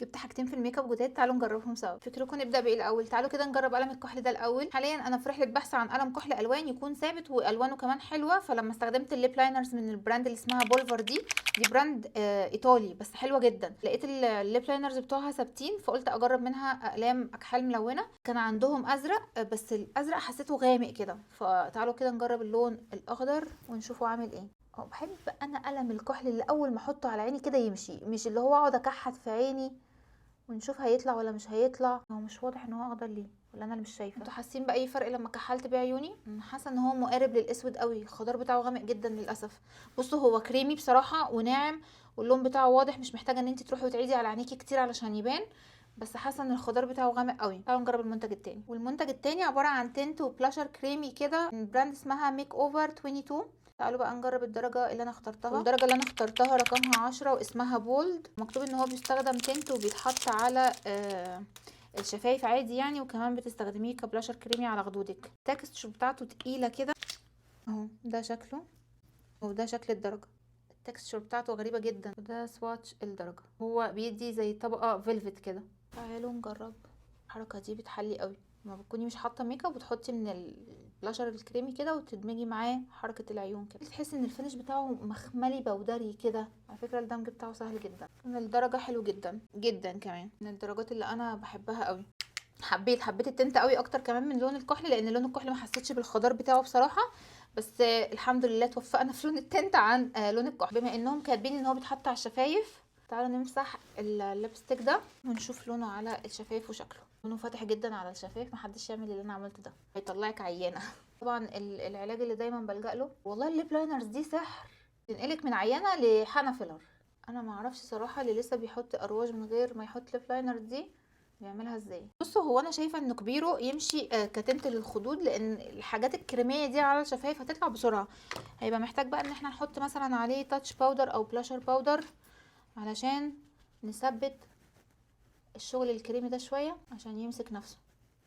جبت حاجتين في الميك اب جداد، تعالوا نجربهم سوا. فكركم نبدا بايه الاول؟ تعالوا كده نجرب قلم الكحل ده الاول. حاليا انا في رحله بحث عن قلم كحل الوان يكون ثابت والوانه كمان حلوه، فلما استخدمت الليب لاينرز من البراند اللي اسمها بولفر دي براند ايطالي بس حلوه جدا، لقيت الليب لاينرز بتوعها ثابتين فقلت اجرب منها اقلام اكحال ملونه. كان عندهم ازرق بس الازرق حسيته غامق كده، فتعالوا كده نجرب اللون الاخضر ونشوفه عامل ايه. بحب انا قلم الكحل اللي اول ما احطه على عيني كده يمشي، مش اللي هو اقعد اكحت في عيني ونشوف هيطلع ولا مش هيطلع. هو مش واضح ان هو اخضر ليه، ولا انا اللي مش شايفه؟ انتوا حاسين باي فرق لما كحلت بيه عيوني؟ حاسه ان هو مقارب للاسود قوي، الخضار بتاعه غامق جدا للاسف. بصوا هو كريمي بصراحه وناعم واللون بتاعه واضح، مش محتاجه ان انت تروحي وتعيدي على عينيكي كتير علشان يبان، بس حاسه ان الخضار بتاعه غامق قوي. تعالوا نجرب المنتج التاني، والمنتج التاني عباره عن تنت وبلاشر كريمي كده من براند اسمها ميك اوفر 22. تعالوا بقى نجرب الدرجة اللي انا اخترتها، والدرجة اللي انا اخترتها رقمها 10 واسمها بولد. مكتوب ان هو بيستخدم تنت وبيتحط على الشفايف عادي يعني، وكمان بتستخدميه كبلاشر كريمي على خدودك. التكستشر بتاعته تقيلة كده اهو، ده شكله وده شكل الدرجة. التكستشر بتاعته غريبة جدا، وده سواتش الدرجة، هو بيدي زي طبقة فيلفت كده. تعالوا نجرب. الحركة دي بتحلي قوي لما بتكوني مش حاطه ميك اب وتحطي من البلاشر الكريمي كده وتدمجي معاه حركه العيون كده، تحسي ان الفينش بتاعه مخملي بودري كده. على فكره الدمج بتاعه سهل جدا، من الدرجه حلو جدا جدا، كمان من الدرجات اللي انا بحبها قوي. حبيت التنت قوي اكتر كمان من لون الكحل، لان لون الكحل ما حسيتش بالخضار بتاعه بصراحه، بس الحمد لله توفقنا في لون التنت عن لون الكحل. بما انهم كاتبين ان هو بيتحط على الشفايف، تعالوا نمسح الليبستيك ده ونشوف لونه على الشفايف وشكله. لونه فاتح جدا على الشفايف، محدش يعمل اللي انا عملته ده هيطلعك عيانه. طبعا العلاج اللي دايما بلجأ له، والله الليب لاينرز دي سحر، تنقلك من عيانه لحنا فيلر. انا ما اعرفش صراحه اللي لسه بيحط ارواج من غير ما يحط ليب لاينرز دي بيعملها ازاي. بصوا هو انا شايفه ان كبيره يمشي كتنت للخدود، لان الحاجات الكريميه دي على الشفايف هتطلع بسرعه. هيبقى محتاج بقى ان احنا نحط مثلا عليه تاتش باودر او بلاشر باودر علشان نثبت الشغل الكريمي ده شويه عشان يمسك نفسه.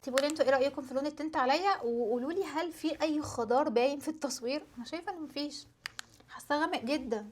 تقولوا لي انتوا ايه رايكم في لون التنت عليا، وقولوا لي هل في اي خضار باين في التصوير؟ انا شايفه ان مفيش، حاسه غامق جدا.